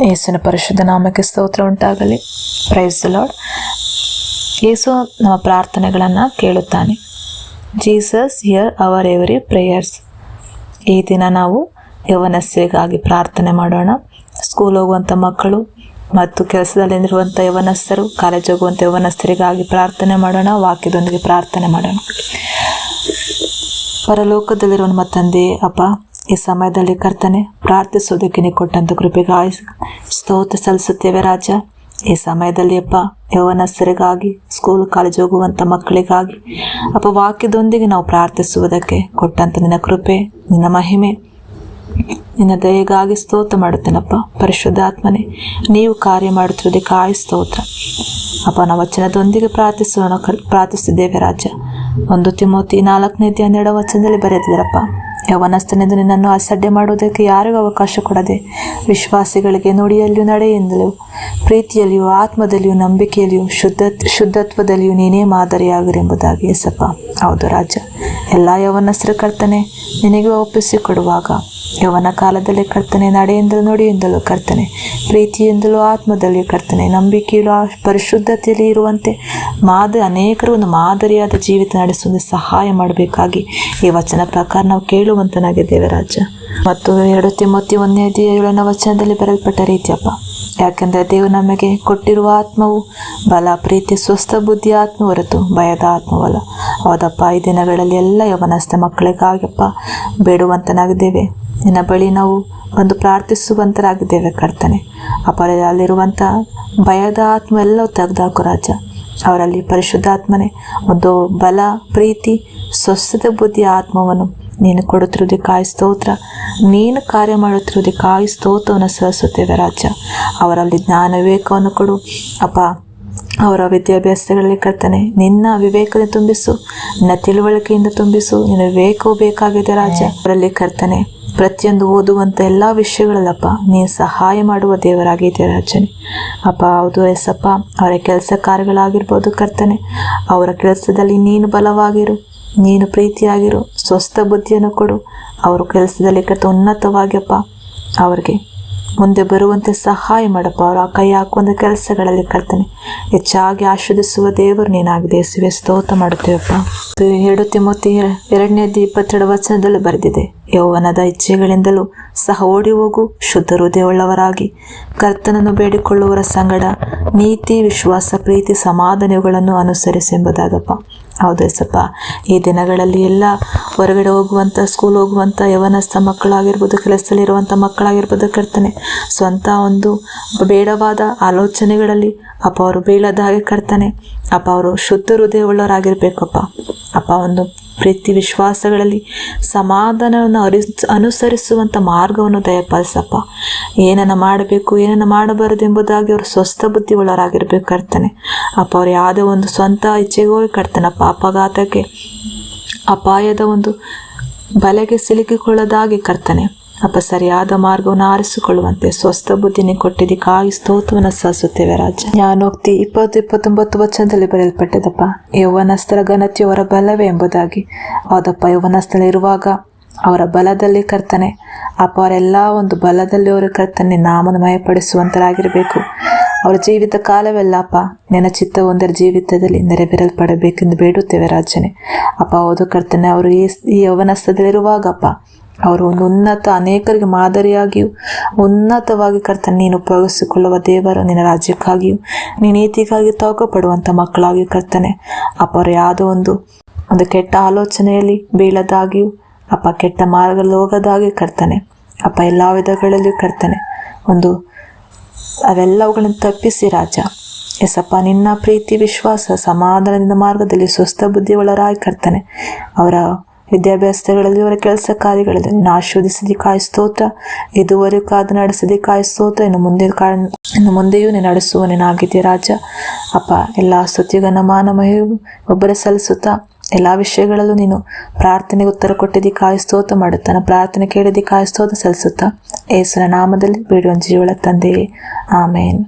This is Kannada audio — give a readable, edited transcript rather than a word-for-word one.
ಯೇಸುವಿನ ಪರಿಶುದ್ಧ ನಾಮಕ್ಕೆ ಸ್ತೋತ್ರ ಉಂಟಾಗಲಿ. Praise the Lord. ಯೇಸು ನಮ್ಮ ಪ್ರಾರ್ಥನೆಗಳನ್ನು ಕೇಳುತ್ತಾನೆ. Jesus hear our every prayers. ಈ ದಿನ ನಾವು ಯವನಸ್ಥರಿಗಾಗಿ ಪ್ರಾರ್ಥನೆ ಮಾಡೋಣ. ಸ್ಕೂಲ್ ಹೋಗುವಂಥ ಮಕ್ಕಳು ಮತ್ತು ಕೆಲಸದಲ್ಲಿರುವಂಥ ಯವನಸ್ಥರು, ಕಾಲೇಜ್ ಹೋಗುವಂಥ ಯವನಸ್ಥರಿಗಾಗಿ ಪ್ರಾರ್ಥನೆ ಮಾಡೋಣ. ವಾಕ್ಯದೊಂದಿಗೆ ಪ್ರಾರ್ಥನೆ ಮಾಡೋಣ. ಪರಲೋಕದಲ್ಲಿರುವ ನಮ್ಮ ತಂದೆ ಅಪ್ಪ, ಈ ಸಮಯದಲ್ಲಿ ಕರ್ತನೆ ಪ್ರಾರ್ಥಿಸೋದಕ್ಕೆ ನೀವು ಕೊಟ್ಟಂಥ ಕೃಪೆಗಾಗಿ ಸ್ತೋತ್ರ ಸಲ್ಲಿಸುತ್ತೇವೆ ರಾಜ. ಈ ಸಮಯದಲ್ಲಿ ಅಪ್ಪ ಯವನಸ್ಥರಿಗಾಗಿ, ಸ್ಕೂಲ್ ಕಾಲೇಜ್ ಹೋಗುವಂಥ ಮಕ್ಕಳಿಗಾಗಿ ಅಪ್ಪ ವಾಕ್ಯದೊಂದಿಗೆ ನಾವು ಪ್ರಾರ್ಥಿಸುವುದಕ್ಕೆ ಕೊಟ್ಟಂಥ ನಿನ್ನ ಕೃಪೆ, ನಿನ್ನ ಮಹಿಮೆ, ನಿನ್ನ ದಯೆಗಾಗಿ ಸ್ತೋತ್ರ ಮಾಡುತ್ತೇನಪ್ಪ. ಪರಿಶುದ್ಧಾತ್ಮನೇ, ನೀವು ಕಾರ್ಯ ಮಾಡುತ್ತಿರುವುದಕ್ಕಾಗಿ ಸ್ತೋತ್ರ ಅಪ್ಪ. ನಾವು ವಚನದೊಂದಿಗೆ ಪ್ರಾರ್ಥಿಸಿದ್ದೇವೆ ರಾಜ. 1 ತಿಮೋತಿ 4:12 ವಚನದಲ್ಲಿ ಬರೆದಿದ್ದಾರಪ್ಪ, ಯವನಸ್ಥನೆಂದು ನಿನ್ನನ್ನು ಅಸಡ್ಡೆ ಮಾಡುವುದಕ್ಕೆ ಯಾರಿಗೂ ಅವಕಾಶ ಕೊಡದೆ ವಿಶ್ವಾಸಿಗಳಿಗೆ ನುಡಿಯಲ್ಲಿಯೂ, ನಡೆಯಿಂದಲೂ, ಪ್ರೀತಿಯಲ್ಲಿಯೂ, ಆತ್ಮದಲ್ಲಿಯೂ, ನಂಬಿಕೆಯಲ್ಲಿಯೂ, ಶುದ್ಧತ್ವದಲ್ಲಿಯೂ ನೀನೇ ಮಾದರಿಯಾಗಿರೆಂಬುದಾಗಿ ಎಸಪ್ಪ. ಹೌದು ರಾಜ, ಎಲ್ಲ ಯವನಸ್ಥರ ಕರ್ತನೆ ನಿನಗೆ ಒಪ್ಪಿಸಿಕೊಡುವಾಗ ಯವನ ಕಾಲದಲ್ಲಿ ಕರ್ತನೆ ನಡೆಯಿಂದಲೂ, ನುಡಿಯಿಂದಲೂ ಕರ್ತನೆ, ಪ್ರೀತಿಯಿಂದಲೂ, ಆತ್ಮದಲ್ಲಿಯೂ ಕರ್ತನೆ, ನಂಬಿಕೆಯಲ್ಲೂ, ಪರಿಶುದ್ಧತೆಯಲ್ಲಿ ಇರುವಂತೆ ಅನೇಕರು ಒಂದು ಮಾದರಿಯಾದ ಜೀವಿತ ನಡೆಸುವುದು ಸಹಾಯ ಮಾಡಬೇಕಾಗಿ ಈ ವಚನ ಪ್ರಕಾರ ನಾವು ಕೇಳುವಂತನಾಗಿದ್ದೇವೆ ರಾಜ. ಮತ್ತು 2 ತಿಮೋತಿ 1:7 ವಚನದಲ್ಲಿ ಬರೆಯಲ್ಪಟ್ಟ ರೀತಿಯಪ್ಪ, ಯಾಕೆಂದರೆ ದೇವರು ನಮಗೆ ಕೊಟ್ಟಿರುವ ಆತ್ಮವು ಬಲ, ಪ್ರೀತಿ, ಸ್ವಸ್ಥ ಬುದ್ಧಿ ಆತ್ಮ ಹೊರತು ಭಯದ ಆತ್ಮವಲ್ಲ. ಹೌದಪ್ಪ, ಈ ದಿನಗಳಲ್ಲಿ ಎಲ್ಲ ಯವನಸ್ಥ ಮಕ್ಕಳಿಗಾಗಪ್ಪ ಬೇಡುವಂತನಾಗಿದ್ದೇವೆ. ನಿನ್ನ ಬಳಿ ನಾವು ಬಂದು ಪ್ರಾರ್ಥಿಸುವಂತರಾಗಿದ್ದೇವೆ ಕರ್ತನೆ ಅಪ್ಪ. ಅಲ್ಲಿರುವಂಥ ಭಯದ ಆತ್ಮ ಎಲ್ಲವೂ ತೆಗೆದಾಕು ರಾಜ. ಅವರಲ್ಲಿ ಪರಿಶುದ್ಧಾತ್ಮನೆ ಒಂದು ಬಲ, ಪ್ರೀತಿ, ಸ್ವಸ್ಥತೆ ಬುದ್ಧಿ ಆತ್ಮವನ್ನು ನೀನು ಕೊಡುತ್ತಿರುವುದಕ್ಕಾಗಿ ಸ್ತೋತ್ರ. ನೀನು ಕಾರ್ಯ ಮಾಡುತ್ತಿರುವುದಕ್ಕಾಗಿ ಸ್ತೋತ್ರವನ್ನು ಸಲ್ಲಿಸುತ್ತೇವೆ ರಾಜ. ಅವರಲ್ಲಿ ಜ್ಞಾನ ವಿವೇಕವನ್ನು ಕೊಡು ಅಪ್ಪ. ಅವರ ವಿದ್ಯಾಭ್ಯಾಸಗಳಲ್ಲಿ ಕರ್ತನೆ ನಿನ್ನ ವಿವೇಕದ ತುಂಬಿಸು, ನಿನ್ನ ತಿಳುವಳಿಕೆಯಿಂದ ತುಂಬಿಸು. ನಿನ್ನ ವಿವೇಕವೂ ಬೇಕಾಗಿದೆ ರಾಜ. ಅವರಲ್ಲಿ ಕರ್ತನೆ ಪ್ರತಿಯೊಂದು ಓದುವಂಥ ಎಲ್ಲ ವಿಷಯಗಳಲ್ಲಪ್ಪ ನೀನು ಸಹಾಯ ಮಾಡುವ ದೇವರಾಗಿದೆ ರಾಜನೇ ಅಪ್ಪ. ಹೌದು ಎಸಪ್ಪ, ಅವರ ಕೆಲಸ ಕಾರ್ಯಗಳಾಗಿರ್ಬೋದು ಕರ್ತನೆ, ಅವರ ಕೆಲಸದಲ್ಲಿ ನೀನು ಬಲವಾಗಿರು, ನೀನು ಪ್ರೀತಿಯಾಗಿರು, ಸ್ವಸ್ಥ ಬುದ್ಧಿಯನ್ನು ಕೊಡು. ಅವರ ಕೆಲಸದಲ್ಲಿ ಉನ್ನತವಾಗಿಯಪ್ಪ ಅವ್ರಿಗೆ ಮುಂದೆ ಬರುವಂತೆ ಸಹಾಯ ಮಾಡಪ್ಪ. ಅವರ ಕೈ ಹಾಕುವಂಥ ಕೆಲಸಗಳಲ್ಲಿ ಕರ್ತನೆ ಹೆಚ್ಚಾಗಿ ಆಶೀರ್ವದಿಸುವ ದೇವರು ನೀನಾಗಿದೆ ಯೇಸುವೆ, ಸ್ತೋತ್ರ ಮಾಡುತ್ತೇವಪ್ಪ. 2 ತಿಮೋತಿ 2:22 ವಚನದಲ್ಲಿ ಬರೆದಿದೆ, ಯೌವನದ ಇಚ್ಛೆಗಳಿಂದಲೂ ಸಹ ಓಡಿ ಹೋಗು, ಶುದ್ಧ ಹೃದಯವುಳ್ಳವರಾಗಿ ಕರ್ತನನ್ನು ಬೇಡಿಕೊಳ್ಳುವವರ ಸಂಗಡ ನೀತಿ, ವಿಶ್ವಾಸ, ಪ್ರೀತಿ, ಸಮಾಧಾನಗಳನ್ನು ಅನುಸರಿಸೆಂಬುದಾಗಪ್ಪ. ಹೌದು ಎಸಪ್ಪ, ಈ ದಿನಗಳಲ್ಲಿ ಎಲ್ಲ ಹೊರಗಡೆ ಹೋಗುವಂಥ, ಸ್ಕೂಲ್ ಹೋಗುವಂಥ ಯವನಸ್ಥ ಮಕ್ಕಳಾಗಿರ್ಬೋದು, ಕೆಲಸದಲ್ಲಿರುವಂಥ ಮಕ್ಕಳಾಗಿರ್ಬೋದು ಕರ್ತನೆ, ಸ್ವಂತ ಒಂದು ಬೇಡವಾದ ಆಲೋಚನೆಗಳಲ್ಲಿ ಅಪ್ಪ ಅವರು ಬೀಳದ ಹಾಗೆ ಕರ್ತನೆ ಅಪ್ಪ ಅವರು ಶುದ್ಧ ಹೃದಯವುಳ್ಳವರಾಗಿರ್ಬೇಕಪ್ಪ ಅಪ್ಪ. ಒಂದು ಪ್ರೀತಿ ವಿಶ್ವಾಸಗಳಲ್ಲಿ ಸಮಾಧಾನವನ್ನು ಅನುಸರಿಸುವಂಥ ಮಾರ್ಗವನ್ನು ದಯಪಾಲಿಸಪ್ಪ. ಏನನ್ನು ಮಾಡಬೇಕು, ಏನನ್ನು ಮಾಡಬಾರದು ಎಂಬುದಾಗಿ ಅವರು ಸ್ವಸ್ಥ ಬುದ್ಧಿ ಉಳ್ಳವರಾಗಿರ್ಬೇಕು ಕರ್ತನೆ ಅಪ್ಪ. ಅವ್ರು ಯಾವುದೇ ಒಂದು ಸ್ವಂತ ಇಚ್ಛೆಗೆ ಹೋಗಿ ಕರ್ತನಪ್ಪ ಅಪಘಾತಕ್ಕೆ, ಅಪಾಯದ ಒಂದು ಬಲೆಗೆ ಸಿಲುಕಿಕೊಳ್ಳದಾಗಿ ಕರ್ತನೆ ಅಪ್ಪ ಸರಿಯಾದ ಮಾರ್ಗವನ್ನು ಆರಿಸಿಕೊಳ್ಳುವಂತೆ ಸ್ವಸ್ಥ ಬುದ್ಧಿನಿ ಕೊಟ್ಟಿದ್ದಕ್ಕಾಗಿ ಸ್ತೋತ್ರವನ್ನು ಸಲ್ಲಿಸುತ್ತೇವೆ ರಾಜ. ಜ್ಞಾನೋಕ್ತಿ 20-29 ವಚನದಲ್ಲಿ ಬರೆಯಲ್ಪಟ್ಟದಪ್ಪ, ಯೌವನಸ್ಥರ ಘನತೆಯು ಅವರ ಬಲವೇ ಎಂಬುದಾಗಿ. ಹೌದಪ್ಪ, ಯೌವನಸ್ಥಳಿರುವಾಗ ಅವರ ಬಲದಲ್ಲಿ ಕರ್ತನೆ ಅಪ್ಪ, ಅವರೆಲ್ಲ ಒಂದು ಬಲದಲ್ಲಿ ಅವರು ಕರ್ತನೆ ನಾಮನ ಮಯಪಡಿಸುವಂತರಾಗಿರಬೇಕು. ಅವರ ಜೀವಿತ ಕಾಲವೆಲ್ಲಪ್ಪ ನಿನ್ನ ಚಿತ್ತ ಒಂದರ ಜೀವಿತದಲ್ಲಿ ನೆರವೇರಲ್ಪಡಬೇಕೆಂದು ಬೇಡುತ್ತೇವೆ ರಾಜನೇ ಅಪ್ಪ. ಹೌದು ಕರ್ತನೆ, ಅವರು ಈ ಯೌವನಸ್ಥದಲ್ಲಿರುವಾಗಪ್ಪ ಅವರು ಒಂದು ಉನ್ನತ, ಅನೇಕರಿಗೆ ಮಾದರಿಯಾಗಿಯೂ ಉನ್ನತವಾಗಿ ಕರ್ತನೆ ನೀನು ಉಪಯೋಗಿಸಿಕೊಳ್ಳುವ ದೇವರು, ನಿನ್ನ ರಾಜ್ಯಕ್ಕಾಗಿಯೂ ನೀನು ನೀತಿಗಾಗಿ ತಗೋಪಡುವಂಥ ಮಕ್ಕಳಾಗಿಯೂ ಕರ್ತನೆ ಅಪ್ಪ. ಅವರು ಯಾವುದೋ ಒಂದು ಕೆಟ್ಟ ಆಲೋಚನೆಯಲ್ಲಿ ಬೀಳದಾಗಿಯೂ ಅಪ್ಪ, ಕೆಟ್ಟ ಮಾರ್ಗದಲ್ಲಿ ಹೋಗೋದಾಗಿ ಕರ್ತನೆ ಅಪ್ಪ, ಎಲ್ಲ ವಿಧಗಳಲ್ಲಿಯೂ ಕರ್ತನೆ ಅವೆಲ್ಲವುಗಳನ್ನು ತಪ್ಪಿಸಿ ರಾಜ ಎಸಪ್ಪ. ನಿನ್ನ ಪ್ರೀತಿ, ವಿಶ್ವಾಸ, ಸಮಾಧಾನದಿಂದ ಮಾರ್ಗದಲ್ಲಿ ಸ್ವಸ್ಥ ಬುದ್ಧಿ ಒಳರಾಗಿ ಕರ್ತನೆ ಅವರ ವಿದ್ಯಾಭ್ಯಾಸಗಳಲ್ಲಿ, ಅವರ ಕೆಲಸ ಕಾರ್ಯಗಳಲ್ಲಿ ನೀನು ಆಶೀರ್ವದಿಸಿದ್ದಕ್ಕಾಗಿ ಸ್ತೋತ್ರ. ಇದುವರೆಗೂ ಕಾದು ನಡೆಸಿದ್ದಕ್ಕಾಗಿ ಸ್ತೋತ್ರ. ಇನ್ನು ಮುಂದೆಯೂ ನೀನು ನಡೆಸುವ ನೀನಾಗಿದ್ದೀಯ ರಾಜ ಅಪ್ಪ. ಎಲ್ಲ ಸ್ತುತಿಗನ ಮಾನಮಯೂ ಒಬ್ಬರೇ ಸಲ್ಲಿಸುತ್ತಾ ಎಲ್ಲ ವಿಷಯಗಳಲ್ಲೂ ನೀನು ಪ್ರಾರ್ಥನೆಗೆ ಉತ್ತರ ಕೊಟ್ಟಿದ್ದಕ್ಕಾಗಿ ಸ್ತೋತ್ರ ಮಾಡುತ್ತಾನೆ. ಪ್ರಾರ್ಥನೆ ಕೇಳಿದ್ದಕ್ಕಾಗಿ ಸ್ತೋತ್ರ ಸಲ್ಲಿಸುತ್ತಾ ಯೇಸುವಿನ ನಾಮದಲ್ಲಿ ಬೇಡುವ ಜೀವಳ ತಂದೆಯೇ, ಆಮೇನ್.